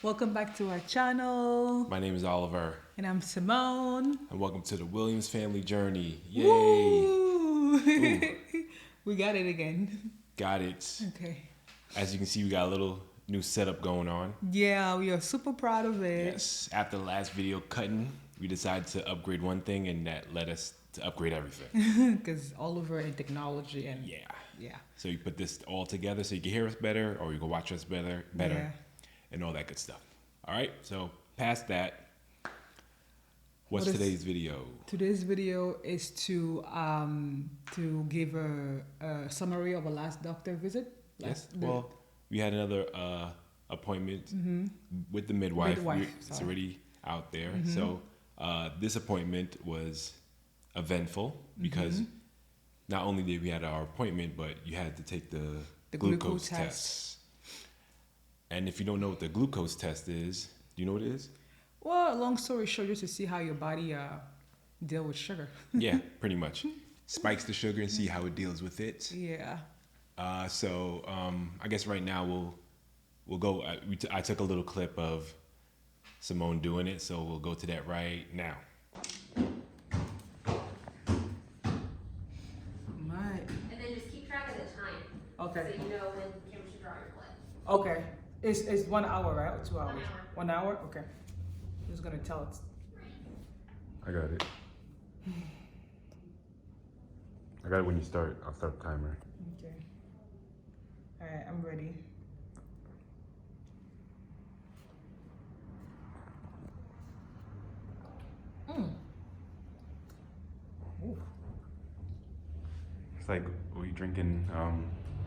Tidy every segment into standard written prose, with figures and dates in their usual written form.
Welcome back to our channel. My name is Oliver, And I'm Simone. and welcome to the Williams family journey. Yay! Woo! Ooh, We got it again. got it. Okay. As you can see, we got a little new setup going on. Yeah, we are super proud of it. Yes, after the last video cutting, we decided to upgrade one thing, and that led us to upgrade everything. Because Oliver and technology and Yeah. So you put this all together so you can hear us better, or you can watch us better, Yeah. and all that good stuff. All right. So past that, what's What is- today's video? Today's video is to give a summary of a last doctor visit. Yes. Well, we had another appointment with the midwife. It's sorry. already out there. So this appointment was eventful because not only did we have our appointment, but you had to take the glucose test. And if you don't know what the glucose test is, do you know what it is? Well, long story short, just to see how your body deal with sugar. Yeah, pretty much. Spikes the sugar and see how it deals with it. Yeah. So I guess right now we'll go. I took a little clip of Simone doing it, so we'll go to that right now. Right. And then just keep track of the time. Okay. So you know when Kim should draw your blood. Okay. It's 1 hour, right? Or 2 hours? 1 hour. 1 hour? Okay. Who's gonna tell us? I got it. I got it when you start. I'll start the timer. Okay. Alright, I'm ready. Ooh. It's like we drinking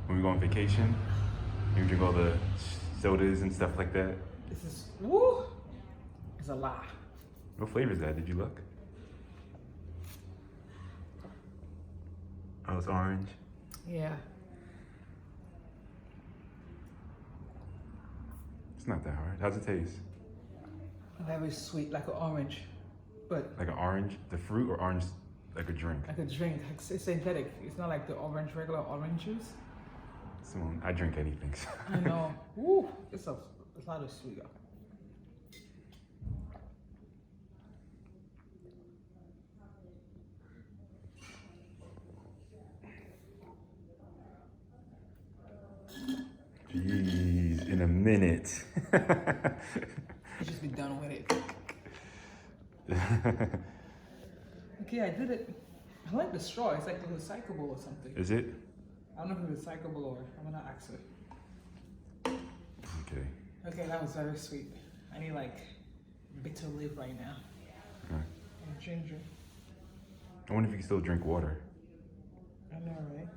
when we go on vacation. You drink all the sodas and stuff like that. This is woo. It's a lot. What flavor is that? Did you look? Oh, it's orange. Yeah. It's not that hard. How's it taste? Very sweet, like an orange, but Like an orange, the fruit, or orange like a drink? like a drink. It's synthetic. It's not like the regular orange juice. Simone, I drink anything. So. I know. Woo. It's a lot of sweet. Jeez, in a minute. You just be done with it. Okay, I did it. I like the straw. It's like recyclable or something. Is it? I don't know if it's recyclable or I'm gonna ask her. Okay. Okay, that was very sweet. I need like bitter leaf right now. Alright. And ginger. I wonder if you can still drink water. I know, right?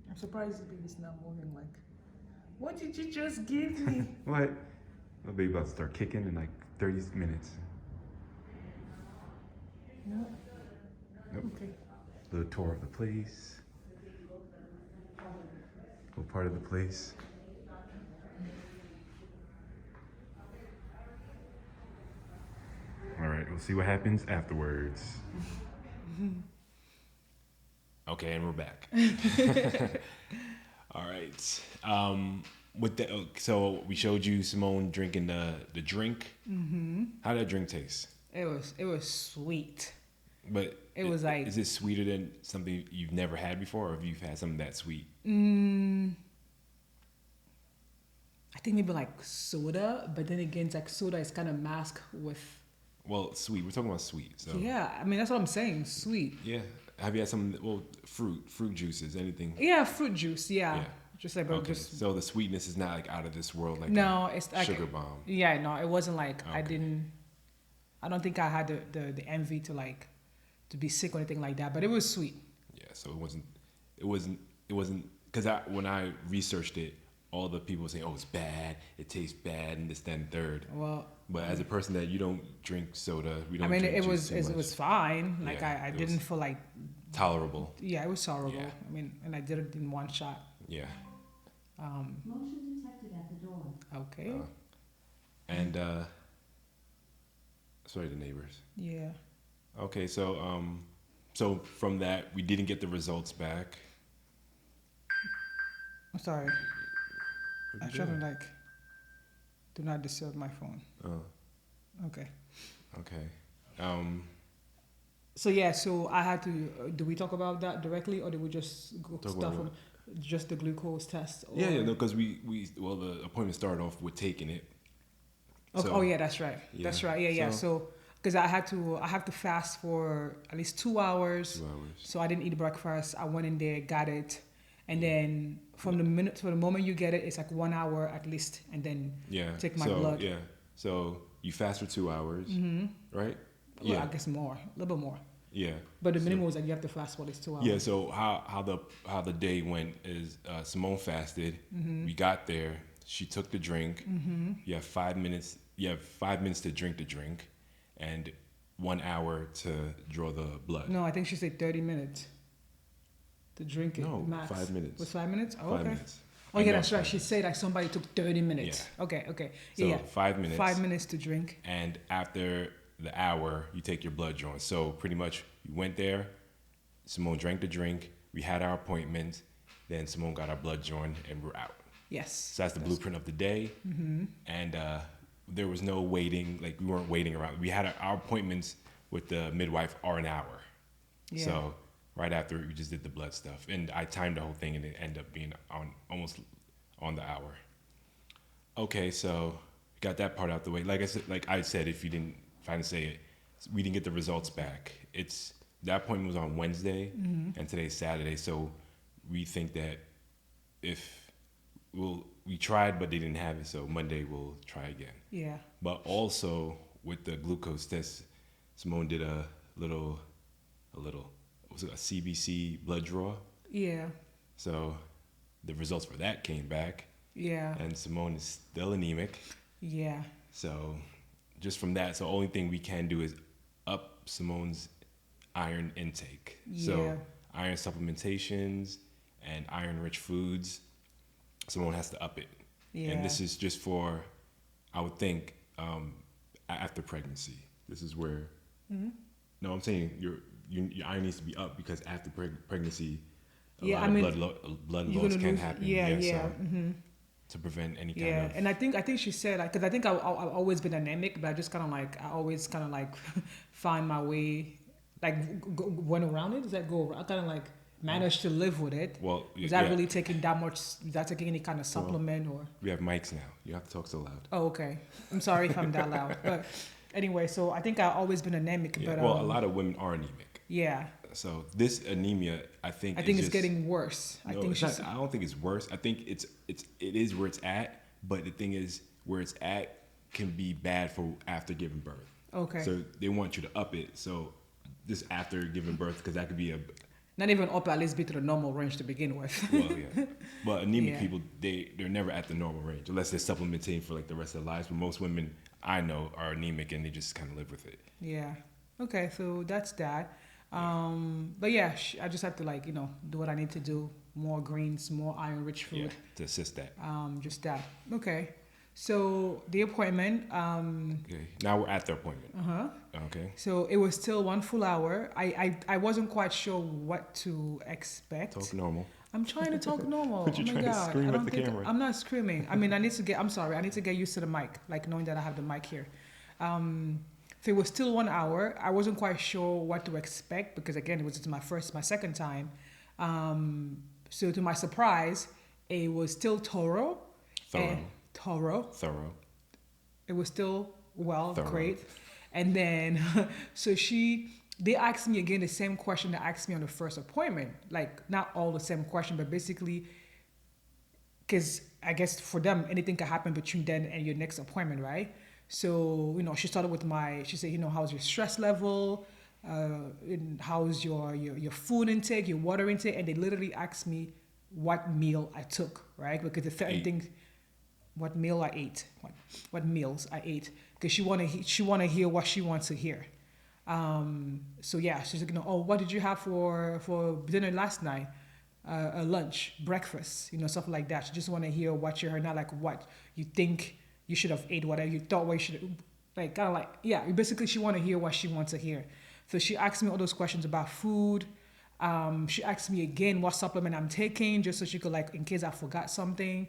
I'm surprised the baby's not moving. Like, what did you just give me? What? My baby about to start kicking in like 30 minutes. No. Nope. Okay. Little tour of the place. Little part of the place. All right, we'll see what happens afterwards. Okay, and we're back. All right. With the so we showed you Simone drinking the drink. How did that drink taste? It was sweet. But It was like- is it sweeter than something you've never had before, or have you had something that sweet? I think maybe like soda, but then again, it's like soda is kind of masked with. Well, sweet. We're talking about sweet. So Yeah, I mean that's what I'm saying. Sweet. yeah. Have you had some? Well, fruit juices, anything? Yeah, fruit juice. Yeah. Yeah. Just like, but Okay. just So the sweetness is not like out of this world, like no, a it's like sugar bomb. Yeah, no, it wasn't like I Okay. didn't. I don't think I had the envy to like to be sick or anything like that, but it was sweet. Yeah. So it wasn't because when I researched it, all the people were saying, "Oh, it's bad. It tastes bad," and this, that, and third. Well, But as a person that you don't drink soda, we I don't. mean, drink it juice was too it much. was fine. Like Yeah, I it didn't was- feel like tolerable. yeah, it was tolerable. Yeah. I mean, and I did it in one shot. Yeah. Motion detected at the door. Okay. And sorry, the neighbors. Yeah. Okay, so from that we didn't get the results back. I'm sorry. I What trying you to doing? like. Do not disturb my phone. Oh, Okay. okay. So yeah, so I had to. Do we talk about that directly, or do we just go Talk stuff about on just the glucose test? Or... Yeah, yeah, no, because well, the appointment started off with taking it. Okay. So, Oh yeah, that's right. yeah. That's right. Yeah, yeah. So because I have to fast for at least 2 hours. 2 hours. So I didn't eat breakfast. I went in there, got it, and Yeah. then from the moment you get it, it's like 1 hour at least, and then Yeah. take my so, blood. Yeah. So you fast for 2 hours, right? Well, Yeah. I guess more, a little bit more. Yeah. But the So- minimum was that you have to fast for at least 2 hours. Yeah. So how the day went is Simone fasted. We got there. She took the drink. You have 5 minutes. You have 5 minutes to drink the drink, and 1 hour to draw the blood. No, I think she said 30 minutes to drink it. No, max. 5 minutes. Was 5 minutes? Oh, 5 okay. minutes. Oh I yeah, know that's right. 5 She minutes. said like somebody took 30 minutes. Yeah. Okay, okay. So Yeah, 5 minutes. 5 minutes to drink. And after the hour, you take your blood drawn. So pretty much, you went there. Simone drank the drink. We had our appointment. Then Simone got our blood drawn, and we're out. Yes. So that's the blueprint of the day. And there was no waiting. Like, we weren't waiting around. We had our appointments with the midwife are an hour. Yeah. So right after, we just did the blood stuff. And I timed the whole thing, and it ended up being almost on the hour. Okay, so got that part out the way. Like I said, if I didn't say it, we didn't get the results back. That appointment was on Wednesday, and today's Saturday. So we think that we tried, but they didn't have it. So Monday we'll try again. Yeah. But also with the glucose test, Simone did a little, was it a CBC blood draw? Yeah. So the results for that came back, Yeah. and Simone is still anemic. Yeah. So just from that, so the only thing we can do is up Simone's iron intake. Yeah. So iron supplementations and iron-rich foods, Simone has to up it. Yeah. And this is just for, I would think, after pregnancy. This is where, no, I'm saying your iron needs to be up because after pregnancy, a Yeah, lot I of mean, blood you're loss gonna can lose- happen. yeah, yeah. So to prevent any kind Yeah, of... and I think she said, because I think I've always been anemic, but I just kind of like, I always kind of like find my way, like went around it. Does that go around? I kind of like managed to live with it. Well, Is that really taking that much? Is that taking any kind of supplement or? We have mics now. You have to talk so loud. Oh, okay. I'm sorry if I'm that loud, but anyway, so I think I've always been anemic, Yeah. but Well, a lot of women are anemic. yeah, So this anemia, I think I think it's just, getting worse. I No, think it's she's not, I don't think it's worse. I think it is where it's at. But the thing is, where it's at can be bad for after giving birth. okay. So they want you to up it. So this after giving birth, because that could be a Not even up, at least be to the normal range to begin with. well, yeah. But anemic Yeah. people, they're never at the normal range unless they're supplementing for like the rest of their lives. But most women I know are anemic and they just kind of live with it. Yeah. Okay, so that's that. But yeah, I just have to like, do what I need to do. More greens, more iron-rich Yeah, food. to assist that. Just that. Okay. So the appointment, Okay. Now we're at the appointment. Okay. so it was still 1 full hour. I wasn't quite sure what to expect. Talk normal. I'm trying to talk normal. But you're oh my trying to God. scream I at don't the think camera. I'm not screaming. I mean, I'm sorry. I need to get used to the mic, like knowing that I have the mic here. So it was still 1 hour. I wasn't quite sure what to expect because again, it was my second time. So to my surprise, it was still thorough. Thorough. It was still Thorough. great. And then, so they asked me again the same question they asked me on the first appointment. Like, not all the same question, but basically, because I guess for them, anything can happen between then and your next appointment, right? So, she started with she said, how's your stress level? And how's your food intake, your water intake? And they literally asked me what meal I took, right? Because the certain things, what meal I ate, what meals I ate, because she wanna hear what she wants to hear. So yeah, she's like, oh, what did you have for dinner last night? A lunch, breakfast, stuff like that. She just want to hear what you heard, not like what you think you should have ate, whatever you thought what you should, like kind of like, yeah. Basically, she want to hear what she wants to hear. So she asked me all those questions about food. She asked me again what supplement I'm taking, just so she could like, in case I forgot something.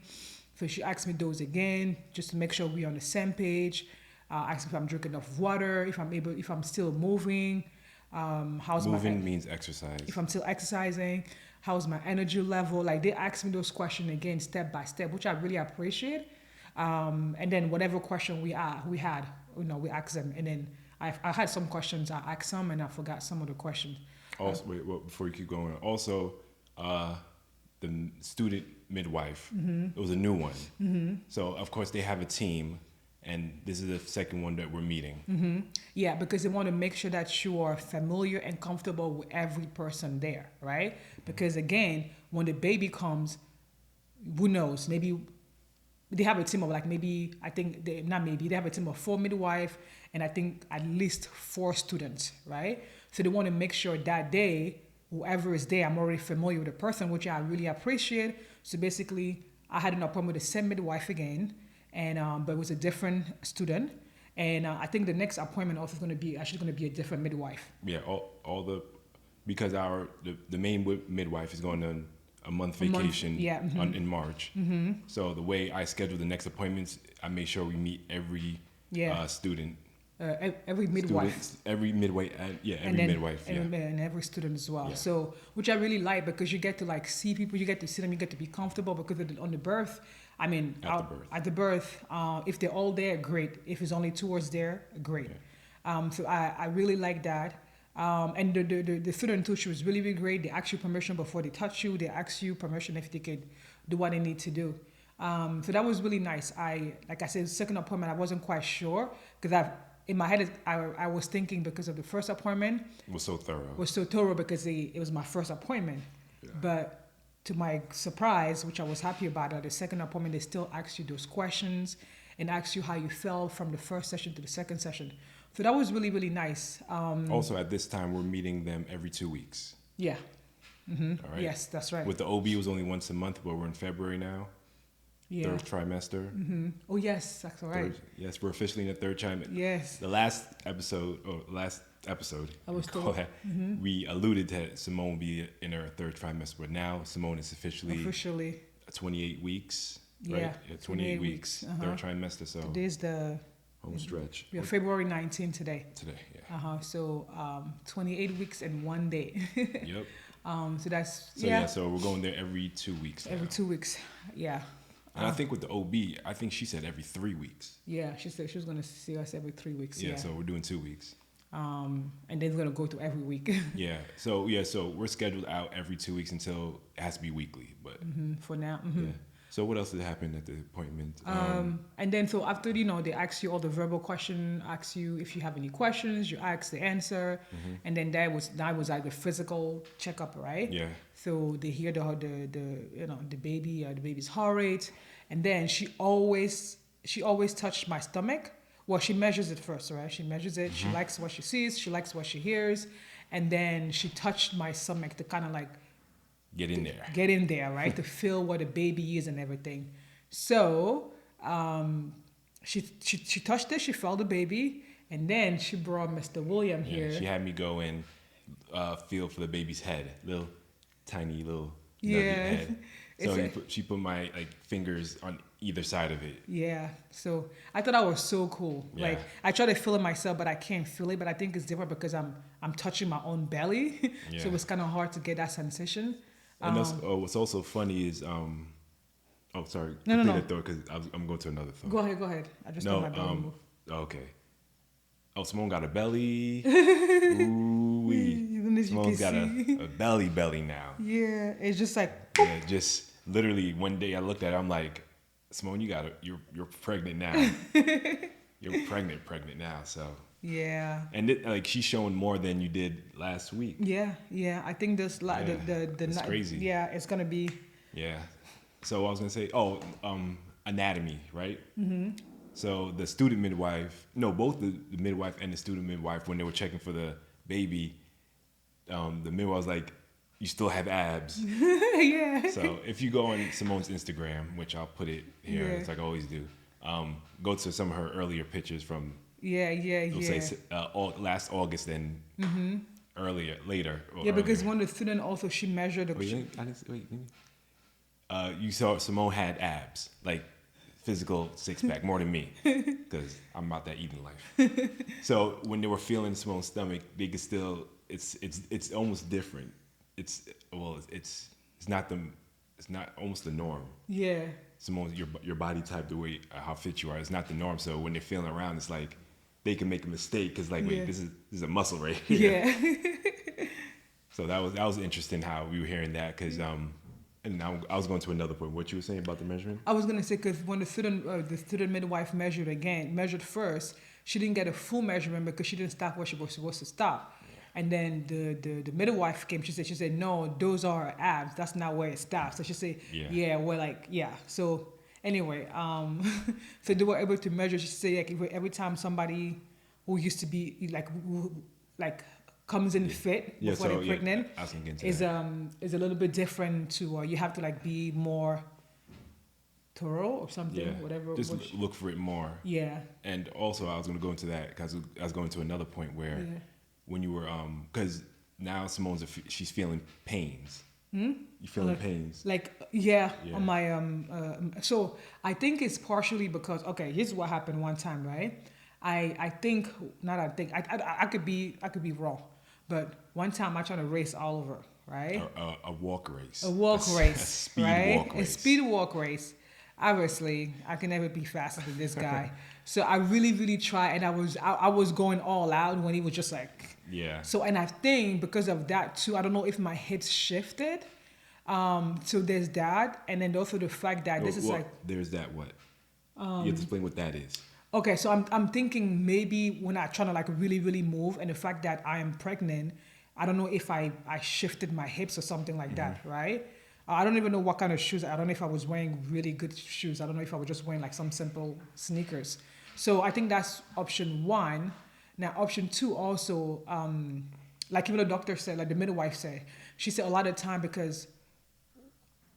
So she asked me those again, just to make sure we're on the same page. Asked me if I'm drinking enough water, if I'm still moving, how's Moving means exercise. if I'm still exercising, how's my energy level. Like they asked me those questions again, step by step, which I really appreciate. And then whatever question we had, we asked them. And then I had some questions, I asked some, and I forgot some of the questions. Also, wait, well, before you keep going, also, the student midwife, it was a new one. So, of course, they have a team, and this is the second one that we're meeting. Yeah, because they want to make sure that you are familiar and comfortable with every person there, right? Because again, when the baby comes, who knows? Maybe they have a team of they have a team of 4 midwives and I think at least 4 students, right? So they want to make sure that day, whoever is there, I'm already familiar with the person, which I really appreciate. So basically, I had an appointment with the same midwife again, and but it was a different student. And I think the next appointment also is going to be a different midwife. Yeah, because the main midwife is going on a month vacation in March. So the way I schedule the next appointments, I make sure we meet every student. Every midwife. Every midwife, midwife, and every student as well. Yeah. So, which I really like because you get to like see people, you get to see them, you get to be comfortable because on the birth. I mean, at the birth, if they're all there, great. If it's only 2 hours there, great. Yeah. So I really like that. And the student too, she was really, really great. They ask you permission before they touch you. They ask you permission if they could do what they need to do. So that was really nice. Like I said, second appointment, I wasn't quite sure because in my head, I was thinking because of the first appointment. Was so thorough. Because it was my first appointment. Yeah. But to my surprise, which I was happy about, at the second appointment, they still ask you those questions and ask you how you felt from the first session to the second session. So that was really, really nice. Also, at this time, we're meeting them every 2 weeks. Yeah. Mm-hmm. All right. Yes, that's right. With the OB, it was only once a month, but we're in February now. Yeah. Third trimester. Mm-hmm. Oh, yes, that's all right. Yes, we're officially in the third trimester. Yes. The last episode, I was told. We alluded to Simone will be in her third trimester, but now Simone is officially 28 weeks. Yeah, right? 28 weeks, third trimester. So today's the home stretch. We are February 19 today. Yeah. So 28 weeks and 1 day. Yep. So that's So we're going there every 2 weeks. Every 2 weeks. Yeah. And I think with the OB, I think she said every 3 weeks. Yeah, she said she was going to see us every 3 weeks. Yeah, so we're doing 2 weeks. And then it's going to go to every week. So we're scheduled out every 2 weeks until it has to be weekly. But for now. Yeah. So what else did happen at the appointment? And then so after, they ask you all the verbal question, ask you if you have any questions, you ask the answer. And then that was like the physical checkup, right? Yeah. So they hear the baby's heart rate. And then she always touched my stomach. Well, she measures it first, right? She measures it. She likes what she sees. She likes what she hears. And then she touched my stomach to kind of like get in there, right? To feel what a baby is and everything. So she touched it. She felt the baby. And then she brought Mr. William here. She had me go and feel for the baby's head. Tiny little nugget head. So she put my fingers on either side of it. Yeah. So I thought that was so cool. Yeah. Like I try to feel it myself, but I can't feel it. But I think it's different because I'm touching my own belly. Yeah. So it's kind of hard to get that sensation. And what's also funny is sorry. No. Because I'm going to another thought. Go ahead. I just don't my belly move. Okay. Oh, Simone got a belly. Ooh-wee. Simone's got a belly now. Yeah, it's just like. Yeah, just literally one day I looked at it, I'm like, Simone, you're pregnant now. You're pregnant now. So. Yeah. And she's showing more than you did last week. Yeah. I think this it's crazy. Yeah, it's gonna be. Yeah. So I was gonna say, anatomy, right? So the student midwife, both the midwife and the student midwife, when they were checking for the baby, the midwife was like, you still have abs. Yeah. So if you go on Simone's Instagram, which I'll put it here, it's like I always do, go to some of her earlier pictures from say last August and later. Yeah, because when the student also, she measured the... You saw Simone had abs, like physical six pack, more than me, because I'm about that eating life. So when they were feeling Simone's stomach, they could still. It's almost different. It's not almost the norm. Yeah. Simone's your body type, the way how fit you are, is not the norm. So when they're feeling around, it's like they can make a mistake because like wait, Yeah. this is a muscle right here. Yeah. So that was interesting how we were hearing that because and now I was going to another point. What you were saying about the measurement? I was gonna say because when the student midwife measured first, she didn't get a full measurement because she didn't stop where she was supposed to stop. And then the midwife came. She said no, those are her abs. That's not where it stops. So she said yeah, we're like yeah. So anyway, so they were able to measure. She said like every time somebody who used to be like comes in fit before they're pregnant is a little bit different to you have to like be more thorough or something, whatever. Just look for it more. Yeah. And also, I was going to go into that because I was going to another point where when you were because now she's feeling pains. You feeling pains? Like on my so I think it's partially because here's what happened one time, right? I think I could be wrong, but one time I tried to race Oliver, right? A walk race. A walk race, a speed right? Walk race. A speed walk race. Obviously, I can never be faster than this guy. So I really, really tried, and I was going all out when he was just like. Yeah. So and I think because of that too, I don't know if my hips shifted. So there's that, and then also the fact that there's that what? You have to explain what that is. Okay, so I'm thinking maybe when I trying to like really, really move, and the fact that I am pregnant, I don't know if I shifted my hips or something like that, right? I don't even know what kind of shoes. I don't know if I was wearing really good shoes. I don't know if I was just wearing like some simple sneakers. So I think that's option one. Now option two also, like even the doctor said, like the midwife said, she said a lot of time because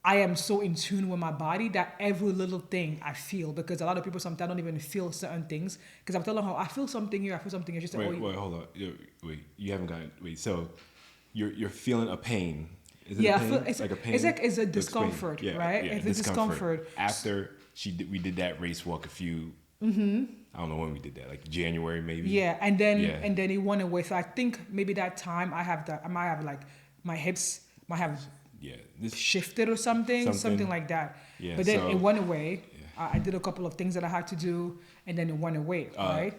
I am so in tune with my body that every little thing I feel, because a lot of people sometimes don't even feel certain things. Because I'm telling her, I feel something here, I feel something here. She said, wait, hold on. You haven't gotten, so you're feeling a pain. Is it yeah, a pain? it's like a pain? It's a discomfort, right? Yeah, it's a discomfort. After we did that race walk I don't know when we did that, like January maybe. Yeah, and then it went away. So I think maybe that time I might have like my hips might have shifted or something like that. Yeah, but then it went away. Yeah. I did a couple of things that I had to do, and then it went away. Right?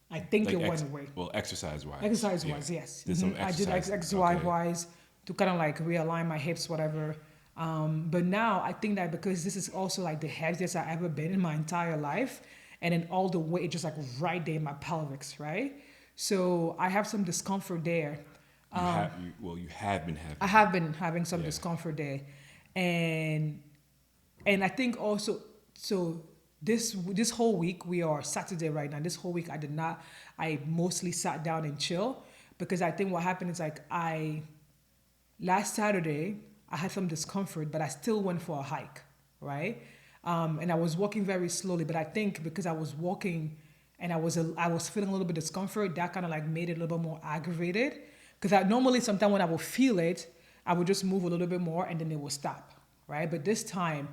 I think like it went away. Well, exercise wise. Yes. Did some exercise. I did exercise wise to kind of like realign my hips, whatever. But now I think that because this is also like the heaviest I've ever been in my entire life, and then all the weight just like right there in my pelvis, right? So I have some discomfort there. You have been having. I have been having some discomfort there, and I think also this whole week, we are Saturday right now. This whole week I mostly sat down and chill, because I think what happened is like last Saturday I had some discomfort, but I still went for a hike, right? And I was walking very slowly, but I think because I was walking and I was feeling a little bit of discomfort, that kind of like made it a little bit more aggravated. Because I normally sometimes when I would feel it, I would just move a little bit more and then it would stop, right? But this time,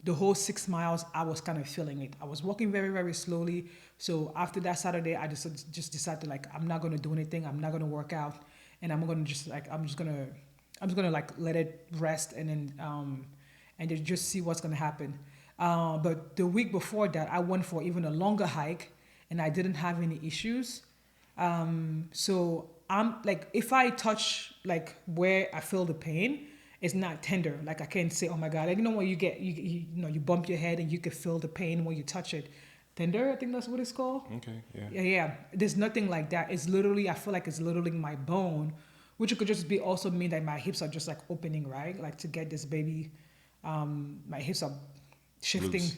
the whole 6 miles, I was kind of feeling it. I was walking very, very slowly. So after that Saturday, I just decided like I'm not gonna do anything. I'm not gonna work out, and I'm just gonna like let it rest and then just see what's gonna happen. But the week before that, I went for even a longer hike, and I didn't have any issues. So I'm like, if I touch like where I feel the pain, it's not tender. Like I can't say, oh my God, like, you know when you bump your head and you can feel the pain when you touch it. Tender, I think that's what it's called. Okay, yeah. Yeah. There's nothing like that. It's literally, I feel like it's literally my bone, which could just be also mean that my hips are just like opening, right? Like to get this baby, my hips are shifting.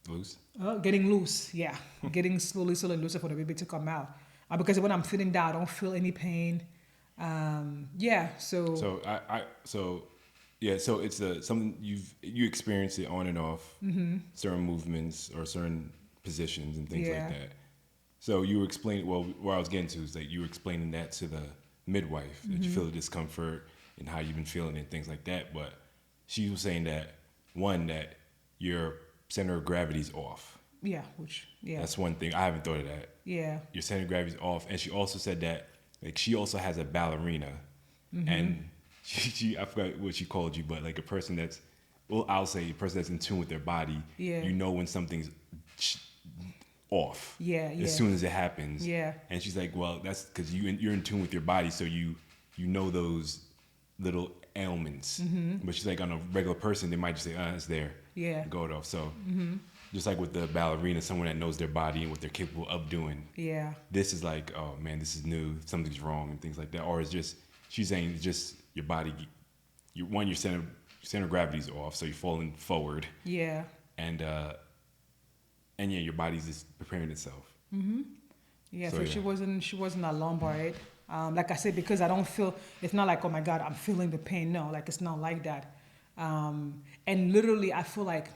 Loose? Getting loose, yeah. Getting slowly looser for the baby to come out. Because when I'm sitting down, I don't feel any pain. So it's something you experience it on and off, certain movements or certain positions and things like that. So you were explaining, well, where I was getting to is that you were explaining that to the midwife, that you feel the discomfort and how you've been feeling and things like that. But she was saying that one, that your center of gravity's off. Yeah, That's one thing. I haven't thought of that. Yeah. Your center of gravity's off. And she also said that, like, she also has a ballerina. And she I forgot what she called you, but like a person that's, well, I'll say a person that's in tune with their body. Yeah. You know when something's off. Yeah. As soon as it happens. Yeah. And she's like, well, that's because you're in tune with your body, so you know those little ailments. But she's like, on a regular person, they might just say, it's there. Yeah. Go it off. So just like with the ballerina, someone that knows their body and what they're capable of doing. Yeah. This is like, oh man, this is new. Something's wrong and things like that. Or it's just, she's saying it's just your body. Your center of gravity's off, so you're falling forward. Yeah. And yeah, your body's just preparing itself. Yeah, So, so yeah. she wasn't a lumbar. Like I said, because I don't feel, it's not like, oh my God, I'm feeling the pain. No, like it's not like that. And literally, I feel like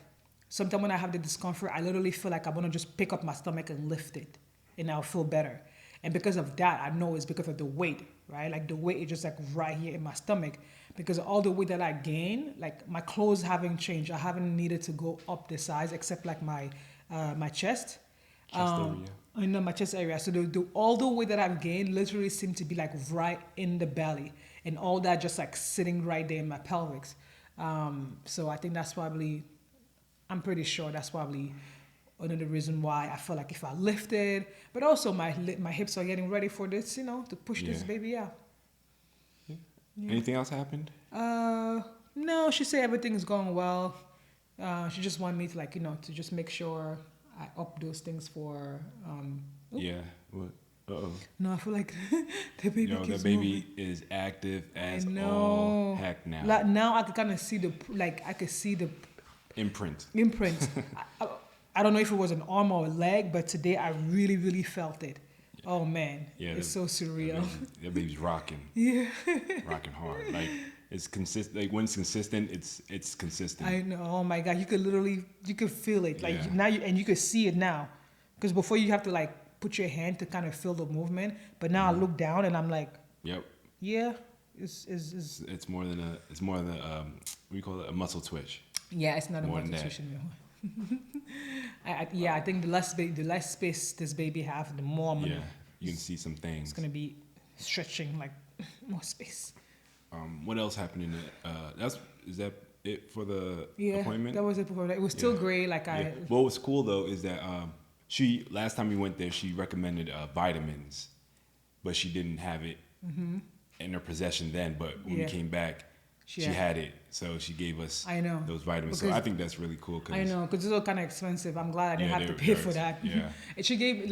sometimes when I have the discomfort, I literally feel like I want to just pick up my stomach and lift it, and I'll feel better. And because of that, I know it's because of the weight, right? Like the weight is just like right here in my stomach, because all the weight that I gain, like my clothes haven't changed. I haven't needed to go up the size except like my chest. Area. I know my chest area. So all the weight that I've gained literally seem to be like right in the belly, and all that just like sitting right there in my pelvis. So I think that's probably, I'm pretty sure that's probably another reason why I feel like if I lifted, but also my hips are getting ready for this, to push this baby out. Yeah. Anything else happened? No, she said everything's going well. She just wanted me to to just make sure I up those things for. Yeah. What? Uh-oh. No, I feel like the baby. The baby is active as all heck now. Like now, I could kind of see the Imprint. I don't know if it was an arm or a leg, but today I really, really felt it. Yeah. Oh man, it's so surreal. That baby's rocking. Yeah, rocking hard. Like it's consistent. Like when it's consistent, it's consistent. I know. Oh my God, you could feel it. Like now, you could see it now, because before you have to like put your hand to kind of feel the movement, but now I look down and I'm like, yep. Yeah, it's more than what do you call it, a muscle twitch. Yeah, it's not more a muscle twitch anymore. I think the less space this baby have, the more you can see some things. It's gonna be stretching like more space. What else happened in it? Is that it for the appointment? That was it. It was still great. What was cool though is that she last time we went there, she recommended vitamins, but she didn't have it in her possession then. But when we came back, she had it, so she gave us those vitamins. So I think that's really cool. I know, because it's all kind of expensive. I'm glad I didn't have to pay for that. Yeah. And she gave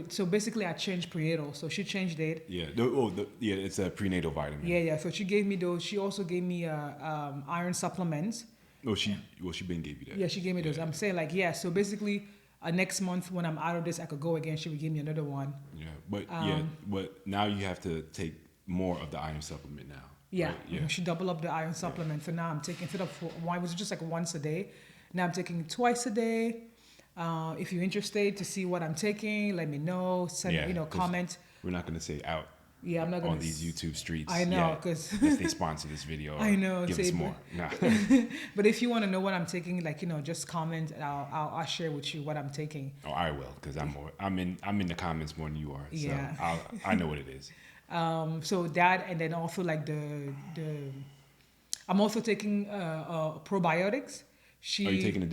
so basically I changed prenatal. So she changed it. Yeah. It's a prenatal vitamin. Yeah. So she gave me those. She also gave me iron supplements. Oh, she been gave you that. Yeah, she gave me those. I'm saying So basically, next month when I'm out of this, I could go again. She would give me another one. Yeah, but now you have to take more of the iron supplement now. Yeah, right? Yeah. She double up the iron supplement. For now, I'm taking instead of one, it was just like once a day. Now I'm taking twice a day. If you're interested to see what I'm taking, let me know. Send comment. We're not going to say out. Yeah, I'm not going on these YouTube streets. I know, because if they sponsor this video. I know. Give us more. No. But if you want to know what I'm taking, just comment and I'll share with you what I'm taking. Oh, I will, because I'm in the comments more than you are. So Yeah. I know what it is. So that, and then also I'm also taking probiotics. Are you taking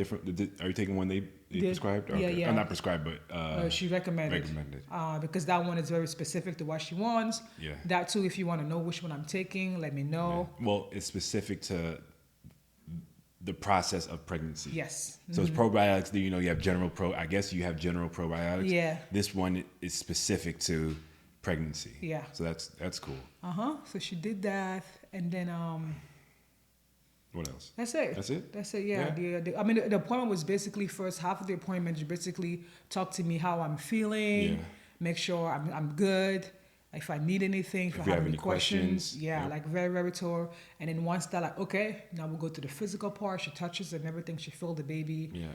are you taking one they prescribed? Okay. Yeah. Not prescribed, but she recommended. Because that one is very specific to what she wants. Yeah. That too, if you want to know which one I'm taking, let me know. Yeah. Well, it's specific to the process of pregnancy. Yes. So it's probiotics. You have general I guess you have general probiotics. Yeah. This one is specific to pregnancy. Yeah. So that's cool. So she did that, and then what else? That's it. Yeah. The appointment was basically first half of the appointment. She basically talked to me how I'm feeling, make sure I'm good. If I need anything, if I have any questions. Yeah, yep. Very, very thorough. And then once that, okay, now we'll go to the physical part. She touches and everything. She feels the baby. Yeah.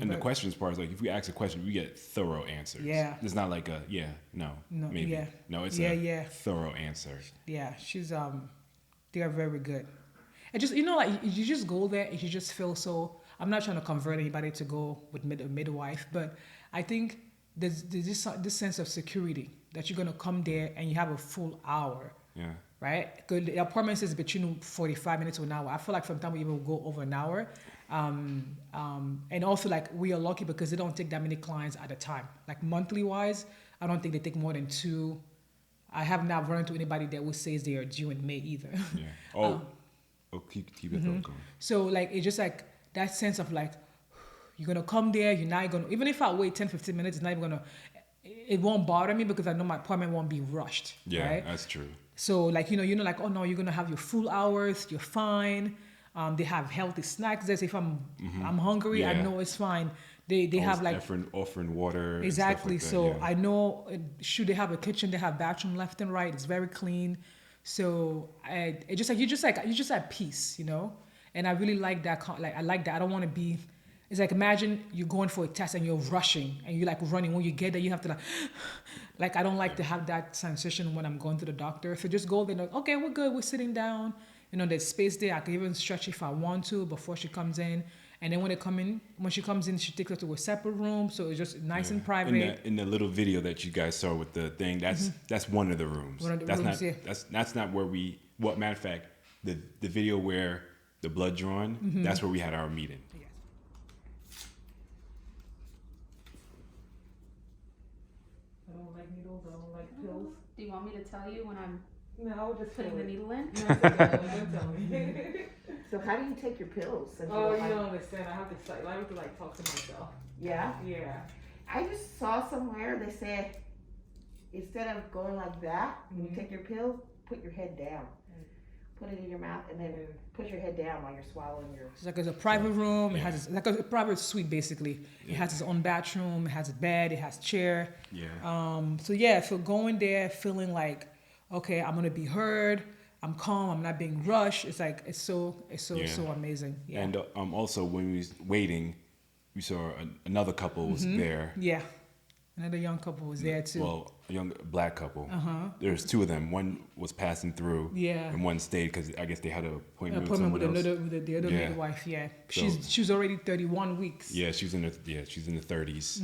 And the questions part is if we ask a question, we get thorough answers. Yeah. It's not like no, maybe. Yeah. No, it's a thorough answer. Yeah, she's they are very good. it just, like you just go there and you just feel so. I'm not trying to convert anybody to go with a midwife, but I think there's this sense of security that you're gonna come there and you have a full hour. Yeah. Right? 'Cause the appointment says between 45 minutes to an hour. I feel like sometimes we even go over an hour. And also like we are lucky because they don't take that many clients at a time. Like monthly wise, I don't think they take more than 2. I have not run into anybody that would say they are due in May either. Yeah. Keep your thought going. So like it's just like that sense of like you're gonna come there, you're not gonna, even if I wait 10, 15 minutes, it's not even gonna, it won't bother me because I know my appointment won't be rushed. Yeah, right? that's true. So like, like, oh no, you're gonna have your full hours, you're fine. They have healthy snacks there. So if I'm hungry, I Yeah. know it's fine. They have like offering water. exactly. And stuff like that, So yeah. I know should they have a kitchen, they have bathroom left and right. It's very clean. So it's just like you're just at peace, And I really like that. Like I like that. I don't want to be. It's like imagine you're going for a test and you're rushing and you're like running. When you get there, you have to like I don't like to have that sensation when I'm going to the doctor. So just go there. Like, okay, we're good. We're sitting down. There's space there. I can even stretch if I want to before she comes in. And then when she comes in, she takes her to a separate room. So it's just nice and private. In the little video that you guys saw with the thing, that's one of the rooms. One of the that's rooms, not yeah. that's not where matter of fact, the video where the blood drawn, that's where we had our meeting. I don't like needles. I don't like pills. Do you want me to tell you when I'm No, I would just putting the needle in? No, don't tell me. So how do you take your pills? Since Oh, you like- don't understand. I have to like talk to myself. Yeah. Yeah. I just saw somewhere they said instead of going like that, when you take your pills, put your head down. Put it in your mouth and then put your head down while you're swallowing your. It's like it's a private room. It has like a private suite basically. It has its own bathroom. It has a bed. It has chair. Yeah. So going there feeling like, okay, I'm gonna be heard. I'm calm. I'm not being rushed. It's like it's so amazing. Yeah. And also when we was waiting, we saw another couple was there. Yeah. Another young couple was there too. Well, a young black couple. There's 2 of them. One was passing through. Yeah. And one stayed because I guess they had an appointment with appointment someone with else. the other Yeah. midwife. Yeah. So- She's already 31 weeks. Yeah, she's in the 30s.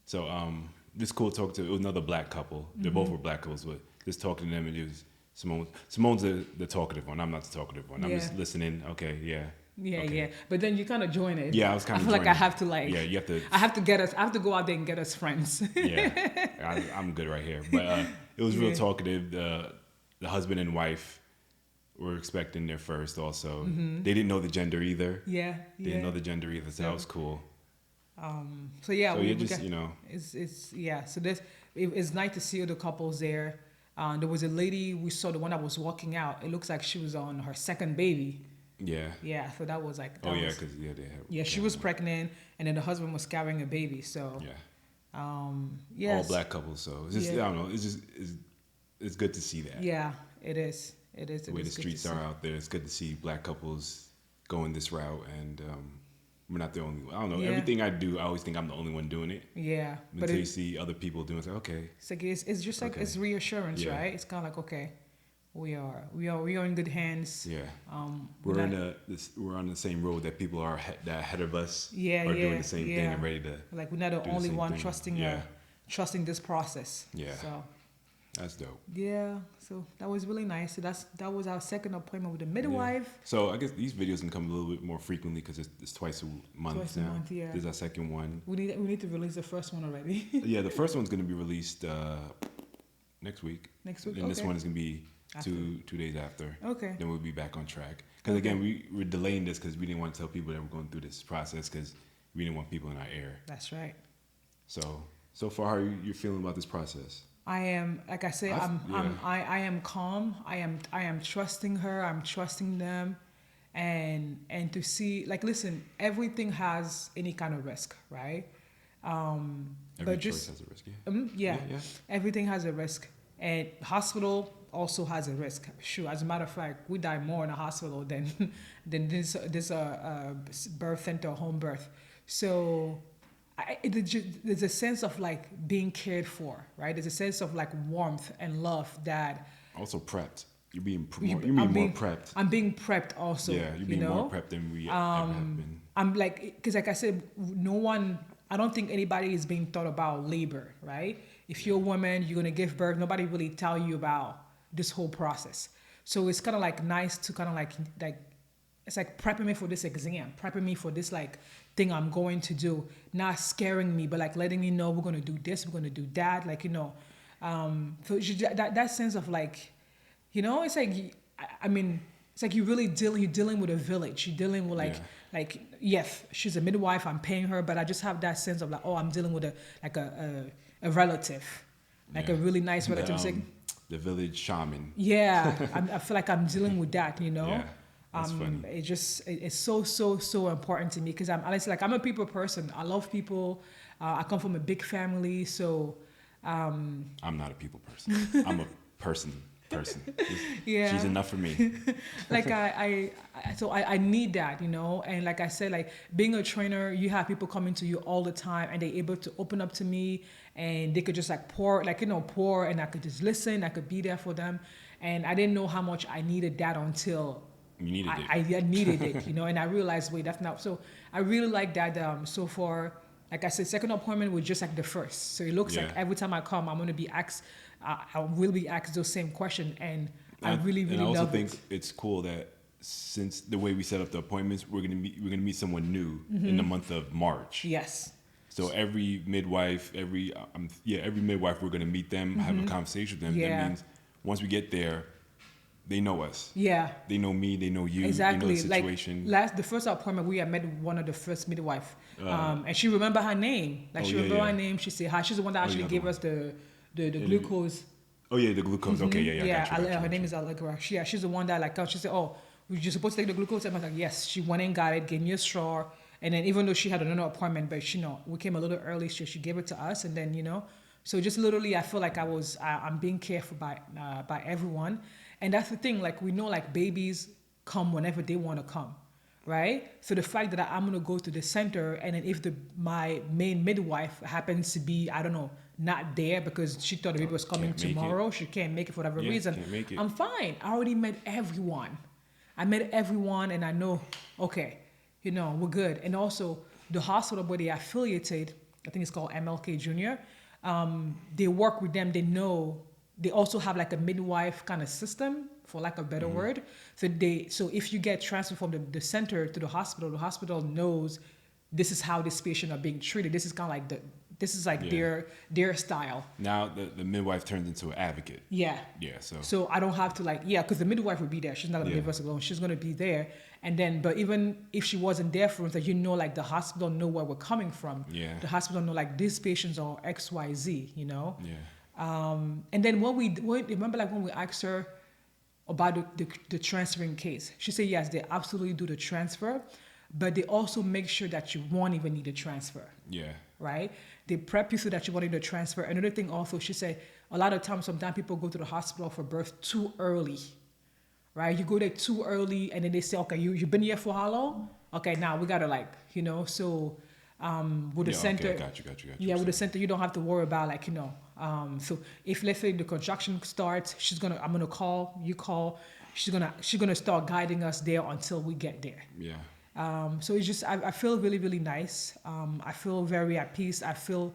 So this cool talk to another black couple. They both were black couples, but just talking to them and it was Simone. Simone's the talkative one. I'm not the talkative one. I'm just listening. Okay, yeah. Yeah, Okay. yeah. But then you kind of join it. Yeah, I was kind I of. feel like I have to like. Yeah, you have to. I have to get us. I have to go out there and get us friends. Yeah, I'm good right here. But it was real Yeah. talkative. The husband and wife were expecting their first. Also, they didn't know the gender either. Yeah, They didn't know the gender either, so that was cool. So yeah, So we you just got, it's yeah. So it's nice to see other couples there. There was a lady we saw, the one that was walking out. It looks like she was on her second baby. Yeah. Yeah, so that was like. Oh that yeah, was- because they had. Yeah, she was pregnant, and then the husband was carrying a baby. So. Yeah. Yes. All black couples, so it's just Yeah. I don't know. It's good to see that. Yeah, it is. It is. The way the streets are out there, it's good to see black couples going this route, and we're not the only one. I don't know. Yeah. Everything I do, I always think I'm the only one doing it. Yeah, but Until you see other people doing it, it's like, okay. it's like it's just like Okay. it's reassurance, Yeah. right? It's kind of like okay, we are in good hands. Yeah. We're We're on the same road that people are that ahead of us Yeah, are yeah, doing the same thing yeah. and ready to. Like we're not the do the only same one thing. trusting Yeah. trusting this process. Yeah. So That's dope. yeah, so that was really nice. So that was our second appointment with the midwife. So I guess these videos can come a little bit more frequently because it's twice a month Twice a now. month, yeah. This is our second one. We need to release the first one already. Yeah, the first one's gonna be released next week. Next week. And this Okay. one is gonna be After. two days after. Okay. Then we'll be back on track. Because again, we're delaying this because we didn't want to tell people that we're going through this process because we didn't want people in our ear. That's right. So far, how are you feeling about this process? I am, like I say, I am calm. I am trusting her. I'm trusting them, and to see, like, listen, everything has any kind of risk, right? Every choice has a risk. Yeah. Yeah. Everything has a risk, and hospital also has a risk. Sure, as a matter of fact, we die more in a hospital than this birth center, home birth. So. There's a sense of like being cared for, right? There's a sense of like warmth and love that. Also prepped. You're being I'm more prepped. I'm being prepped also. Yeah, you're being more prepped than we ever have been. I'm like, because like I said, I don't think anybody is being taught about labor, right? If you're a woman, you're gonna give birth. Nobody really tell you about this whole process. So it's kind of like nice to kind of like it's like prepping me for this exam, prepping me for this like thing I'm going to do, not scaring me, but like letting me know we're gonna do this, we're gonna do that, like so that sense of like, it's like I mean, it's like you're dealing with a village, you're dealing with like yes, she's a midwife, I'm paying her, but I just have that sense of like, oh, I'm dealing with a relative, like a really nice relative. It's like, the village shaman. yeah, I feel like I'm dealing with that, Yeah, that's funny. It's so important to me because I'm honestly like I'm a people person. I love people. I come from a big family, so. I'm not a people person. I'm a person. Yeah, she's enough for me. Like I need that, and like I said, like being a trainer, you have people coming to you all the time and they're able to open up to me and they could just like pour and I could just listen, I could be there for them, and I didn't know how much I needed that until you needed it. I needed it, and I realized, wait, that's not, so I really like that. So far, like I said, second appointment was just like the first, so it looks like every time I come I'm going to be asked, I will be asked those same questions, and I really and I also love think it's cool that since the way we set up the appointments, we're gonna meet someone new in the month of March. Yes. So every midwife, every midwife, we're gonna meet them, have a conversation with them. Yeah. That means once we get there, they know us. Yeah. They know me. They know you. Exactly. They know the situation. Like the first appointment, we had met one of the first midwife, and she remember her name. Like she remember her name. She said hi. She's the one that actually gave us the glucose. Oh yeah, the glucose. Okay, yeah. Her name is Allegra. She's the one that like she said, oh, you're supposed to take the glucose. I was like, yes. She went and got it, gave me a straw, and then even though she had another appointment, but we came a little early, so she gave it to us, and then so just literally, I feel like I'm being careful by everyone, and that's the thing. Like we know, like babies come whenever they want to come, right? So the fact that I'm gonna go to the center, and then if my main midwife happens to be, I don't know, not there because she thought the baby was coming tomorrow, she can't make it for whatever reason, I'm fine. I already met everyone. And I know, okay, we're good. And also the hospital where they affiliated, I think it's called MLK Junior. They work with them. They know they also have like a midwife kind of system, for lack of a better word. So if you get transferred from the center to the hospital knows this is how this patient are being treated. This is kind of like their style. Now the midwife turns into an advocate. Yeah. Yeah. So I don't have to because the midwife would be there. She's not gonna leave us alone. She's gonna be there. And then, but even if she wasn't there for us, like the hospital know where we're coming from. Yeah. The hospital know like these patients are X, Y, Z. Yeah. And then when we asked her about the transferring case, she said yes, they absolutely do the transfer, but they also make sure that you won't even need a transfer. Yeah. Right? They prep you so that you won't need a transfer. Another thing also, she said, a lot of times, sometimes people go to the hospital for birth too early. Right? You go there too early and then they say, okay, you've been here for how long? Okay, now we gotta so with the center. Okay, got you. Yeah, with the center, you don't have to worry about so if let's say the contraction starts, I'm gonna call, you call, she's gonna start guiding us there until we get there. Yeah. So it's just I feel really, really nice. I feel very at peace. I feel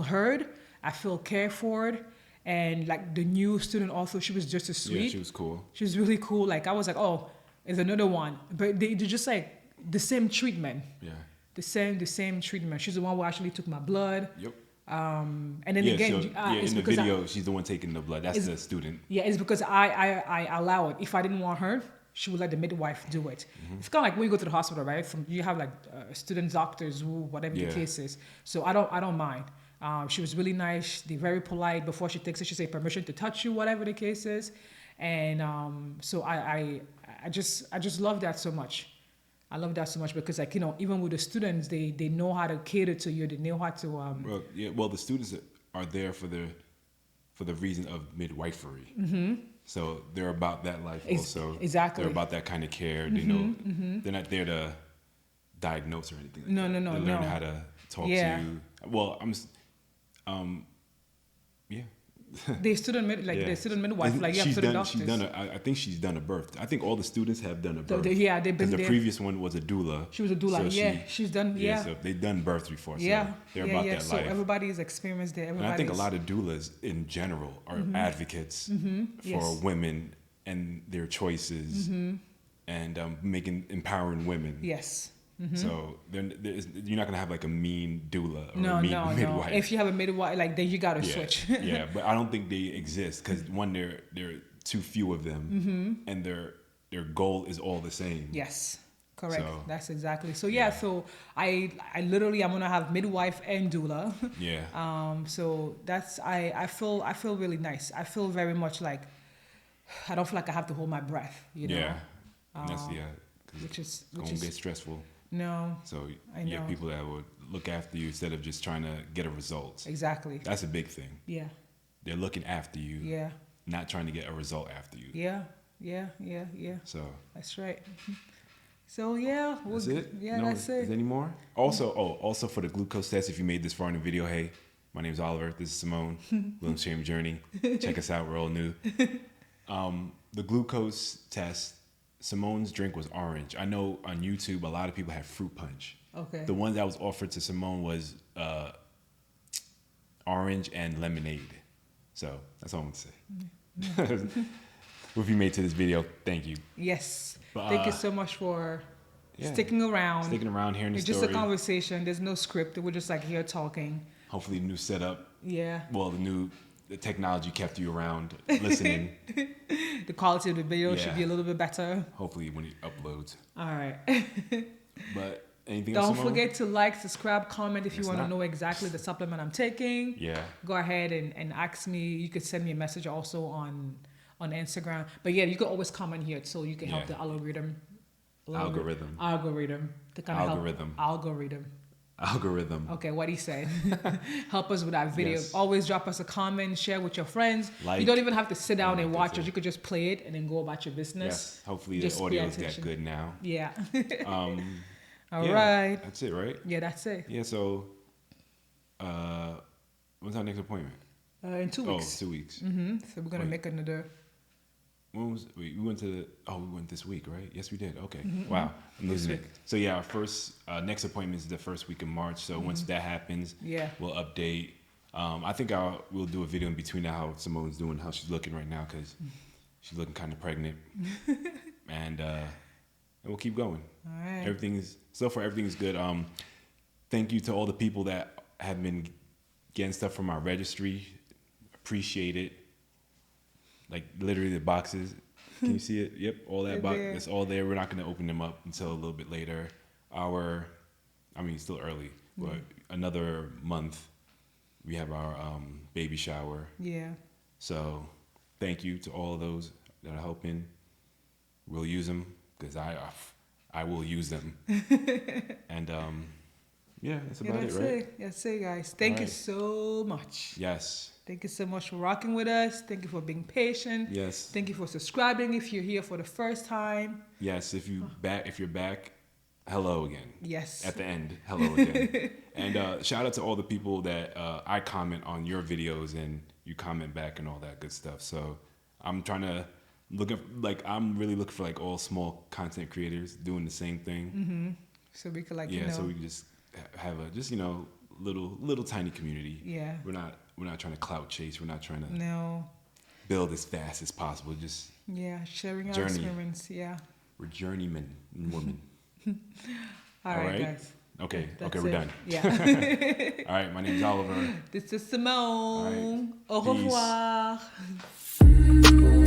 heard. I feel cared for. And like the new student also, she was just as sweet. Yeah, she was cool. She was really cool. Like I was like, oh, there's another one. But they're just like the same treatment. Yeah. The same treatment. She's the one who actually took my blood. Yep. And then in the video, she's the one taking the blood. That's the student. Yeah, it's because I allow it. If I didn't want her, she would let the midwife do it. It's kind of like when you go to the hospital, right? You have like student doctors, whatever the case is. So I don't mind. She was really nice. They're very polite. Before she takes it, she say permission to touch you, whatever the case is. And so I just love that so much. I love that so much because even with the students, they know how to cater to you. They know how to. Well, the students are there for the reason of midwifery. So they're about that life also. Exactly. They're about that kind of care. They know they're not there to diagnose or anything like that. No. They learn how to talk to you. Well, They student Yeah. they student midwife, like you have she's student done. doctors. She's done. I think she's done a birth. I think all the students have done a birth. Yeah, they've been Because the there. previous one was a doula. She was a doula. So Yeah, she's done. Yeah, So they've done birth before. yeah, So they're about that so life. everybody's experienced there. And I think a lot of doulas in general are advocates for Yes. women and their choices and empowering women. Yes. So you're not gonna have like a mean doula or No, a mean no, no. midwife. If you have a midwife, like then you gotta yeah, switch. yeah, but I don't think they exist because one, there are too few of them, and their goal is all the same. Yes, correct. So, That's exactly. So yeah, so I literally I'm gonna have midwife and doula. Yeah. So that's I feel really nice. I feel very much like I don't feel like I have to hold my breath. You know. Yeah. And that's 'cause Which is it's gonna get stressful. no. So I you have know. people that would look after you instead of just trying to get a result. Exactly. That's a big thing. Yeah. They're looking after you, Yeah. not trying to get a result after you. Yeah. Yeah. Yeah. Yeah. So That's right. So yeah, that's it. Yeah, No, that's is it. there any more? Also for the glucose test, if you made this far in the video, hey, my name's Oliver. This is Simone. Williams Shame Journey. Check us out. We're all new. The glucose test. Simone's drink was orange. I know on YouTube a lot of people have fruit punch. Okay. The one that was offered to Simone was orange and lemonade. So that's all I'm gonna say. If you made to this video, thank you. Yes. But, Thank you so much for Yeah. sticking around. Sticking around, hearing the It's just story. a conversation. There's no script. We're just like here talking. Hopefully, the new setup. Yeah. Well, the technology kept you around listening. The quality of the video Yeah. should be a little bit better. Hopefully, when it uploads. All right. But anything else? Don't Simone? forget to like, subscribe, comment if you It's want to not- know exactly the supplement I'm taking. Yeah. Go ahead and ask me. You could send me a message also on Instagram. But yeah, you can always comment here so you can help Yeah. the algorithm to kind Algorithm. of help. Algorithm. Okay, what he said. Help us with our video. Yes. Always drop us a comment, share with your friends. Like. You don't even have to sit down Yeah, and that's watch it. us. You could just play it and then go about your business. Yes. Hopefully, Just the pay audio's got attention. good now. Yeah. All Yeah, right. That's it, right? Yeah, that's it. Yeah. So, when's our next appointment? In 2 weeks. 2 weeks. So we're gonna Wait. make another. When was we went to? We went this week, right? Yes, we did. Okay. Wow, I'm losing it. So yeah, our first next appointment is the first week of March. So once that happens, Yeah. we'll update. I think we'll do a video in between how Simone's doing, how she's looking right now, because she's looking kind of pregnant, and we'll keep going. All right. Everything's good. Thank you to all the people that have been getting stuff from our registry. Appreciate it. Like literally the boxes. Can you see it? Yep, all that They're box. there. It's all there. We're not going to open them up until a little bit later. It's still early, but another month we have our baby shower. Yeah. So thank you to all of those that are helping. We'll use them because I will use them. And yeah, that's about That's it, right? it. That's it, guys. Thank you Alright. so much. Yes. Thank you so much for rocking with us. Thank you for being patient. Yes. Thank you for subscribing if you're here for the first time. Yes. If you're back, hello again. Yes. At the end, hello again. And shout out to all the people that I comment on your videos and you comment back and all that good stuff. So I'm trying to I'm really looking for like all small content creators doing the same thing. So we could So we can just have a little tiny community. Yeah. We're not trying to clout chase. We're not trying to No. build as fast as possible. Just Yeah. Sharing our Journey. experience. Yeah. we're journeymen and women. All right, guys. Okay. That's Okay, we're it. done. Yeah. All right, my name's Oliver. This is Simone. All right. Au revoir.